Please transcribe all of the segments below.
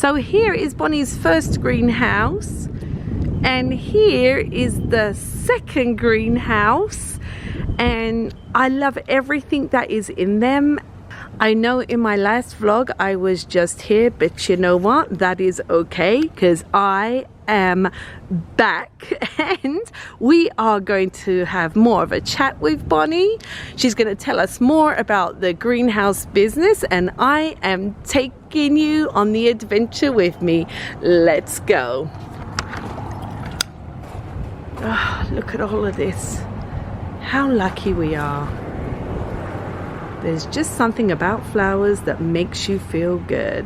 So here is Bonnie's first greenhouse, and here is the second greenhouse, and I love everything that is in them. I know in my last vlog I was just here, but you know what? That is okay, because I am back and we are going to have more of a chat with Bonnie. She's going to tell us more about the greenhouse business, and I am taking you on the adventure with me. Let's go. Oh, look at all of this. How lucky we are. There's just something about flowers that makes you feel good.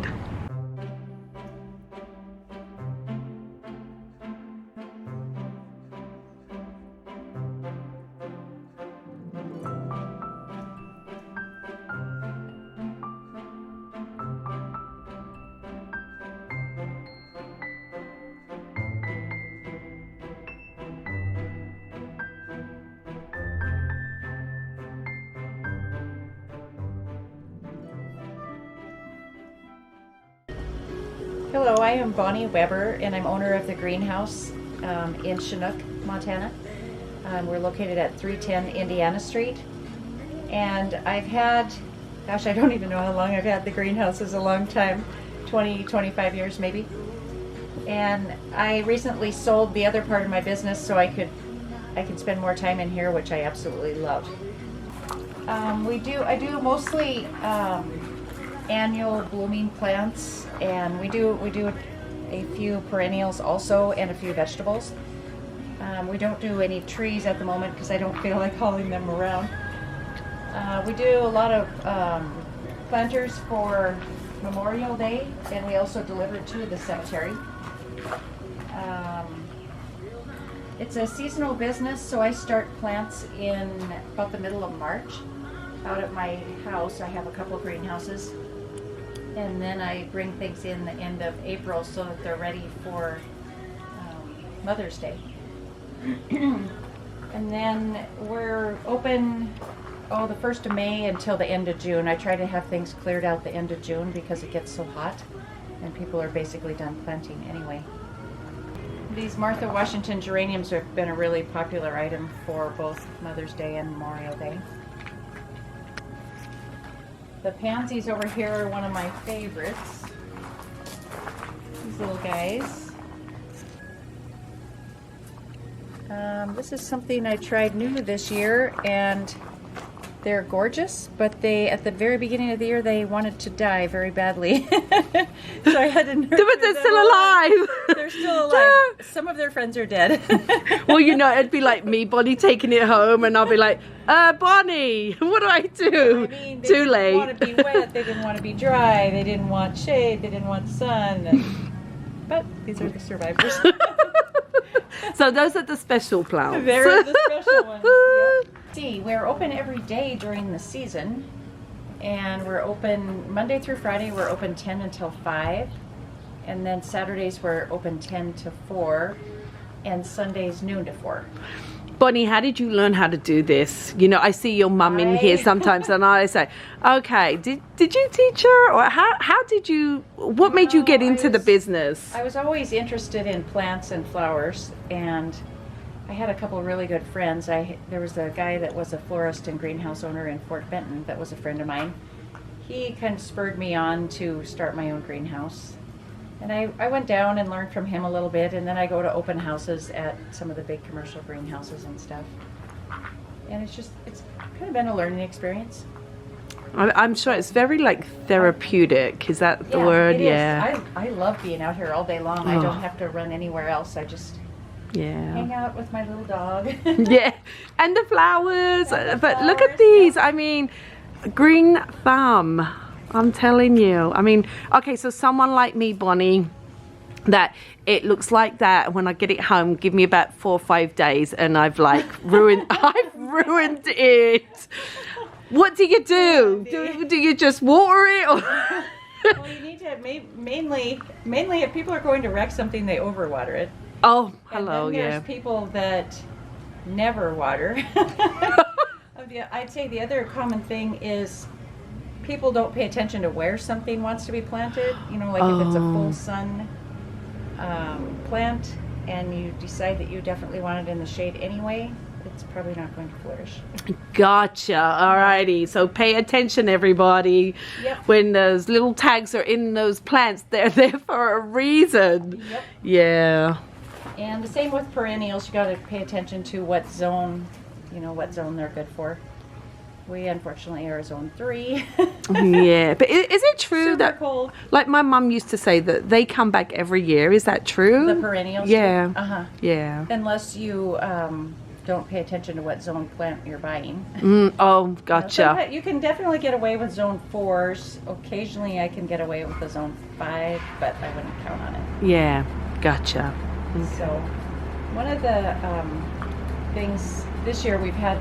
Hello, I am Bonnie Weber, and I'm owner of the greenhouse in Chinook, Montana. We're located at 310 Indiana Street, and I've had, gosh, I don't even know how long I've had the greenhouse. Is a long time, 25 years maybe. And I recently sold the other part of my business so I can spend more time in here, which I absolutely love. I do mostly annual blooming plants, and we do a few perennials also, and a few vegetables. We don't do any trees at the moment because I don't feel like hauling them around. We do a lot of planters for Memorial Day, and we also deliver to the cemetery. It's a seasonal business, so I start plants in about the middle of March. Out at my house, I have a couple of greenhouses, and then I bring things in the end of April so that they're ready for Mother's Day. And then we're open the 1st of May until the end of June. I try to have things cleared out the end of June because it gets so hot and people are basically done planting anyway. These Martha Washington geraniums have been a really popular item for both Mother's Day and Memorial Day. The pansies over here are one of my favorites. These little guys. This is something I tried new this year, and they're gorgeous, but at the very beginning of the year, they wanted to die very badly. So I had to nurture them. But they're still alive. They're still alive. Some of their friends are dead. Well, you know, it'd be like me, Bonnie, taking it home, and I'll be like, Bonnie, what do I do? I mean, they Too didn't late. want to be wet, they didn't want to be dry, they didn't want shade, they didn't want sun. But these are the survivors. So those are the special plants. They're the special ones. Yep. See, we're open every day during the season, and we're open Monday through Friday. We're open 10 until 5, and then Saturdays we're open 10 to 4, and Sundays noon to 4. Bonnie, how did you learn how to do this? You know, I see your mum in here sometimes, and I say, okay, did you teach her, or how did you? What made you get into the business? I was always interested in plants and flowers, and I had a couple really good friends. There was a guy that was a florist and greenhouse owner in Fort Benton that was a friend of mine. He kind of spurred me on to start my own greenhouse. And I went down and learned from him a little bit, and then I go to open houses at some of the big commercial greenhouses and stuff. And it's kind of been a learning experience. I'm sure it's very like therapeutic. Is that the word? Yeah. I love being out here all day long. I don't have to run anywhere else. I just hang out with my little dog. Yeah, and the flowers. But look at flowers, these. I mean, green thumb. I'm telling you. I mean, okay, so someone like me, Bonnie, that it looks like that when I get it home, give me about 4 or 5 days, and I've like ruined it. What do you do? Do you just water it? Or Well, you need to mainly if people are going to wreck something, they overwater it. Oh, hello, and then there's people that never water. I'd say the other common thing is people don't pay attention to where something wants to be planted. You know, like if it's a full sun plant and you decide that you definitely want it in the shade anyway, it's probably not going to flourish. Gotcha. Alrighty. So pay attention, everybody. Yep. When those little tags are in those plants, they're there for a reason. Yep. Yeah. And the same with perennials. You got to pay attention to what zone, what zone they're good for. We unfortunately are zone 3. Yeah. But is it true Super that, cold. like my mum used to say, that they come back every year? Is that true? The perennials? Yeah. Uh-huh. Yeah. Unless you don't pay attention to what zone plant you're buying. Oh, gotcha. You can definitely get away with zone 4s. Occasionally I can get away with the zone 5, but I wouldn't count on it. Yeah. Gotcha. So one of the things this year we have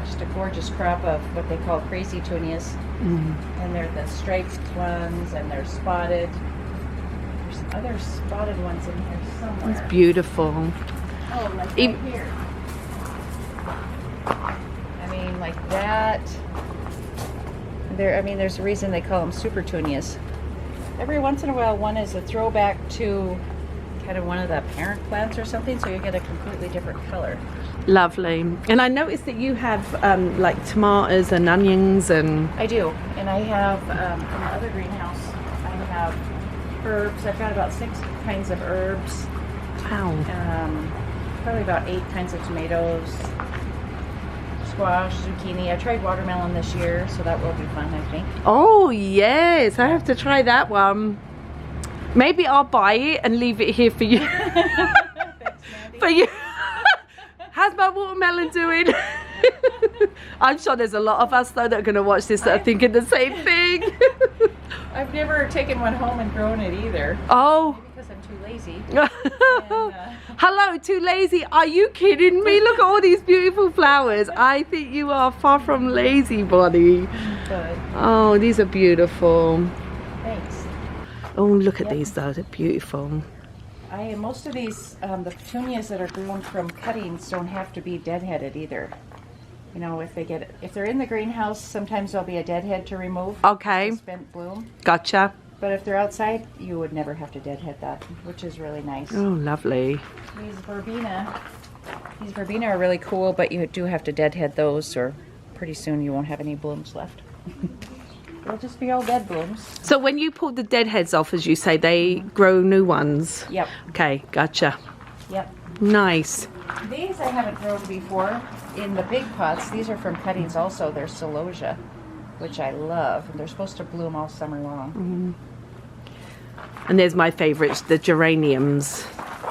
just a gorgeous crop of what they call crazy tunias. And they're the striped ones and they're spotted. There's other spotted ones in here somewhere. It's beautiful. Oh, like right here. I mean, like that. There's a reason they call them super tunias. Every once in a while, one is a throwback to kind of one of the parent plants or something, so you get a completely different color. Lovely. And I noticed that you have like tomatoes and onions and... I do. And I have, in the other greenhouse, I have herbs. I've got about 6 kinds of herbs. Wow. Probably about 8 kinds of tomatoes. Squash, zucchini. I tried watermelon this year, so that will be fun, I think. Oh, yes. I have to try that one. Maybe I'll buy it and leave it here for you. Thanks, Mandy. For you. How's my watermelon doing? I'm sure there's a lot of us, though, that are going to watch this that are thinking the same thing. I've never taken one home and grown it either. Oh. Maybe because I'm too lazy. Hello, too lazy? Are you kidding me? Look at all these beautiful flowers. I think you are far from lazy, buddy. But, Oh, these are beautiful. thanks. Oh, look at these, though. They're beautiful. Most of these, the petunias that are grown from cuttings don't have to be deadheaded either. You know, if they're in the greenhouse, sometimes there'll be a deadhead to remove. Okay. A spent bloom. Gotcha. But if they're outside, you would never have to deadhead that, which is really nice. Oh, lovely. These verbena are really cool, but you do have to deadhead those, or pretty soon you won't have any blooms left. They'll just be all dead blooms. So when you pull the dead heads off, as you say, they grow new ones? Yep. Okay, gotcha. Yep. Nice. These I haven't grown before in the big pots. These are from cuttings also. They're celosia, which I love. And they're supposed to bloom all summer long. And there's my favorites, the geraniums.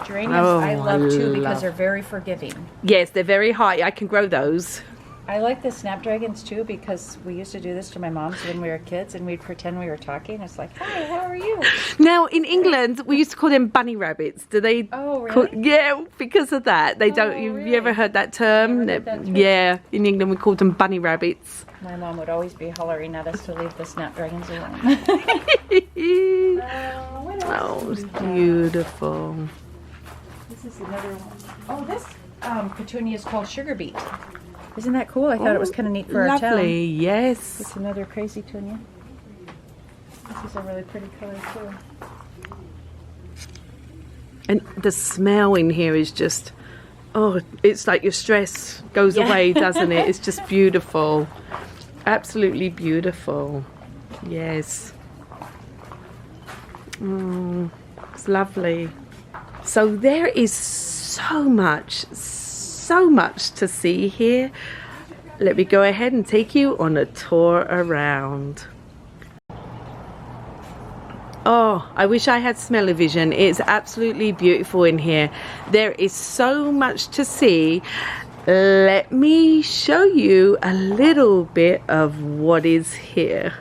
Geraniums I love too because they're very forgiving. Yes, they're very high. I can grow those. I like the snapdragons too because we used to do this to my mom's when we were kids and we'd pretend we were talking. It's like, hi, how are you? Now, in England, we used to call them bunny rabbits. Do they? Oh, really? Yeah, because of that. They don't. You really? ever heard that term? Never heard that term. Yeah, in England, we called them bunny rabbits. My mom would always be hollering at us to leave the snapdragons alone. What else Oh, do it's we have? beautiful. This is another one. Oh, this petunia is called sugar beet. Isn't that cool? I thought it was kind of neat for our town. Lovely, yes. It's another crazy tunia. This is a really pretty color too. And the smell in here is just, oh, it's like your stress goes away, doesn't it? It's just beautiful. Absolutely beautiful. Yes. It's lovely. So there is so much to see here. Let me go ahead and take you on a tour around. Oh, I wish I had smell-o-vision. It's absolutely beautiful in here. There is so much to see. Let me show you a little bit of what is here.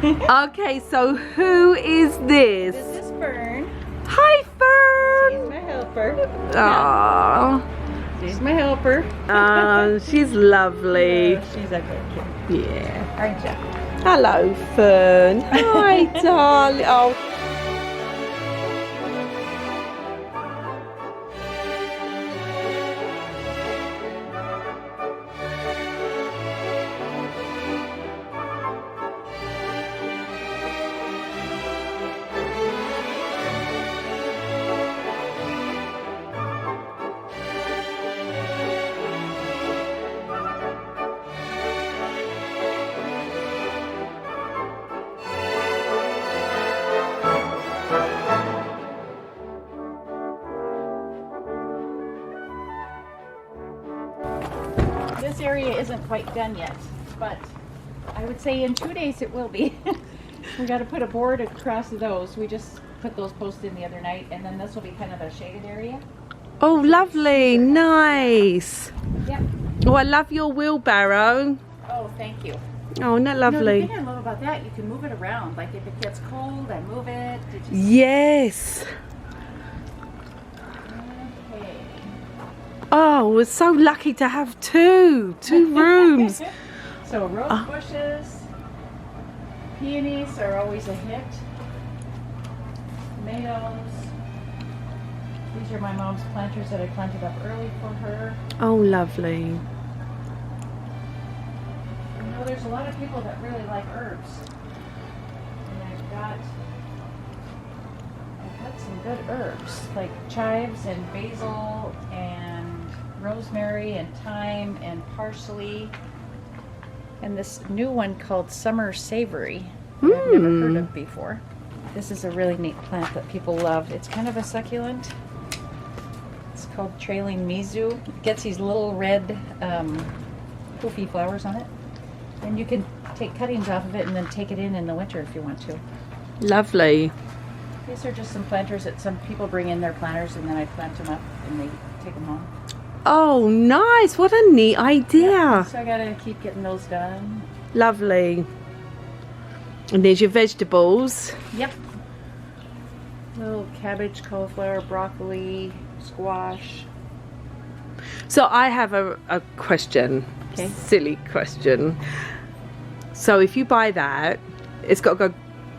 Okay, so who is this? This is Fern. Hi, Fern. She's my helper. Aww. She's my helper. She's lovely. Oh, she's a good kid. Yeah. Aren't you? Hello, Fern. Hi, darling. Oh. This area isn't quite done yet, but I would say in 2 days it will be. We got to put a board across those. We just put those posts in the other night, and then this will be kind of a shaded area. Oh, lovely. Nice. Yep. Oh, I love your wheelbarrow. Oh, thank you. Oh, isn't that lovely? No, the thing I love about that, you can move it around. Like if it gets cold, I move it. Yes. Okay. Oh, we're so lucky to have two rooms. So rose bushes, peonies are always a hit. Tomatoes. These are my mom's planters that I planted up early for her. Oh, lovely. You know, there's a lot of people that really like herbs. And I've got some good herbs, like chives and basil and rosemary and thyme and parsley. And this new one called Summer Savory that I've never heard of before. This is a really neat plant that people love. It's kind of a succulent. It's called Trailing Mizu. It gets these little red poofy flowers on it. And you can take cuttings off of it and then take it in the winter if you want to. Lovely. These are just some planters that some people bring in their planters, and then I plant them up and they take them home. Oh, nice. What a neat idea. Yeah, so I gotta keep getting those done. Lovely. And there's your vegetables. Yep. Little cabbage, cauliflower, broccoli, squash. So I have a question. Okay. Silly question. So if you buy that, it's got to go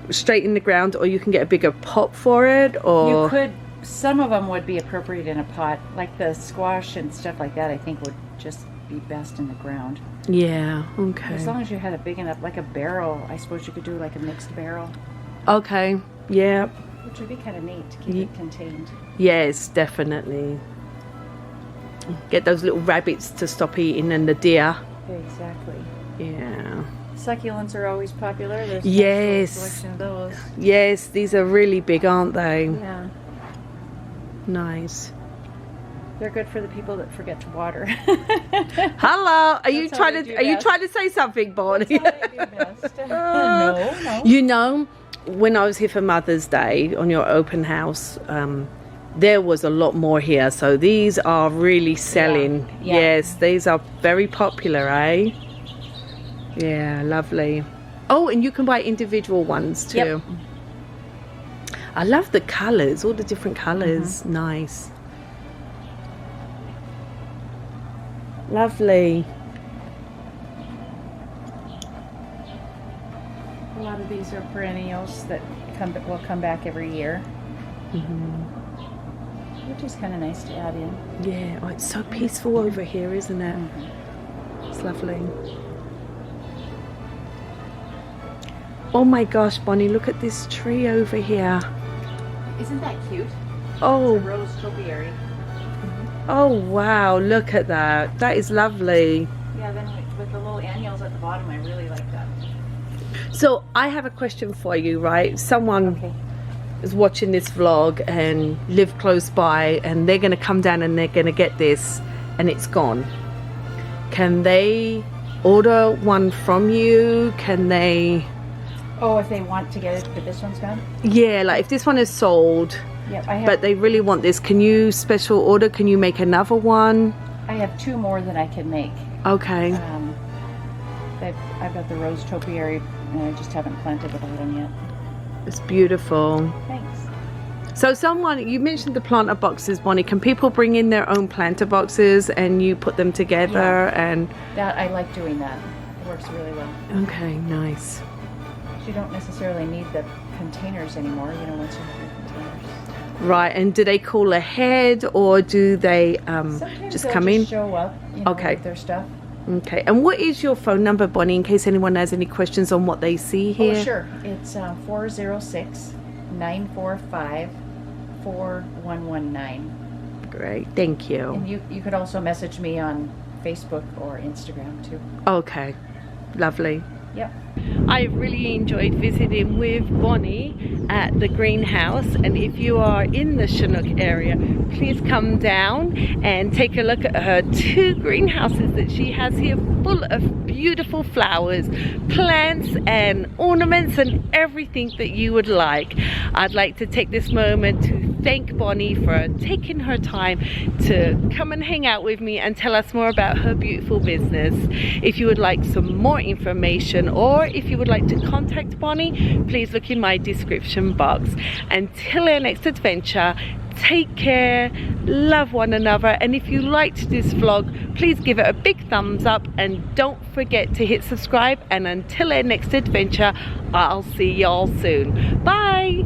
straight in the ground, or you can get a bigger pot for it, or You could, some of them would be appropriate in a pot, like the squash and stuff like that I think would just be best in the ground. Yeah, okay. As long as you had a big enough, like a barrel, I suppose you could do like a mixed barrel, Okay, yeah. which would be kind of neat to keep it contained. Yes, definitely. Get those little rabbits to stop eating and the deer. Exactly. Yeah. Succulents are always popular. There's Yes. a selection of those. Yes, these are really big, aren't they? Yeah. Nice. They're good for the people that forget to water. Hello, are you That's how I trying do to best. say something, Bonnie? That's how I do best. No. You know, when I was here for Mother's Day on your open house, there was a lot more here. So these are really selling. Yeah. Yes, these are very popular, eh? Yeah, lovely. Oh, and you can buy individual ones too. Yep. I love the colours, all the different colours. Nice. Lovely. A lot of these are perennials that will come back every year, which is kind of nice to add in. Yeah, oh, it's so peaceful over here, isn't it? It's lovely. Oh my gosh, Bonnie, look at this tree over here. Isn't that cute? Oh, It's a rose topiary. oh wow, look at that. That is lovely. Yeah, then with the little annuals at the bottom, I really like that. So I have a question for you, right? Someone Okay. is watching this vlog and live close by, and they're going to come down and they're going to get this and it's gone. Can they order one from you? Can they... Oh, if they want to get it, but this one's gone? Yeah, like if this one is sold, Yep, I have, but they really want this, can you special order? Can you make another one? I have 2 more that I can make. Okay. I've got the rose topiary and I just haven't planted the bottom yet. It's beautiful. Thanks. So someone, you mentioned the planter boxes, Bonnie. Can people bring in their own planter boxes and you put them together? And That I like doing that. It works really well. okay, nice. You don't necessarily need the containers anymore, you know, once you have your containers. Right, and do they call ahead or do they Sometimes just they'll come just in? show up, you know, Okay. with their stuff. Okay, and what is your phone number, Bonnie, in case anyone has any questions on what they see here? Oh, sure. It's 406-945-4119. Great, thank you. And you could also message me on Facebook or Instagram too. Okay, lovely. Yep. I really enjoyed visiting with Bonnie at the greenhouse, and if you are in the Chinook area, please come down and take a look at her 2 greenhouses that she has here, full of beautiful flowers, plants and ornaments and everything that you would like. I'd like to take this moment to thank Bonnie for taking her time to come and hang out with me and tell us more about her beautiful business. If you would like some more information or if you would like to contact Bonnie, please look in my description box. Until our next adventure, take care, love one another, and if you liked this vlog, please give it a big thumbs up and don't forget to hit subscribe. And until our next adventure, I'll see y'all soon. Bye.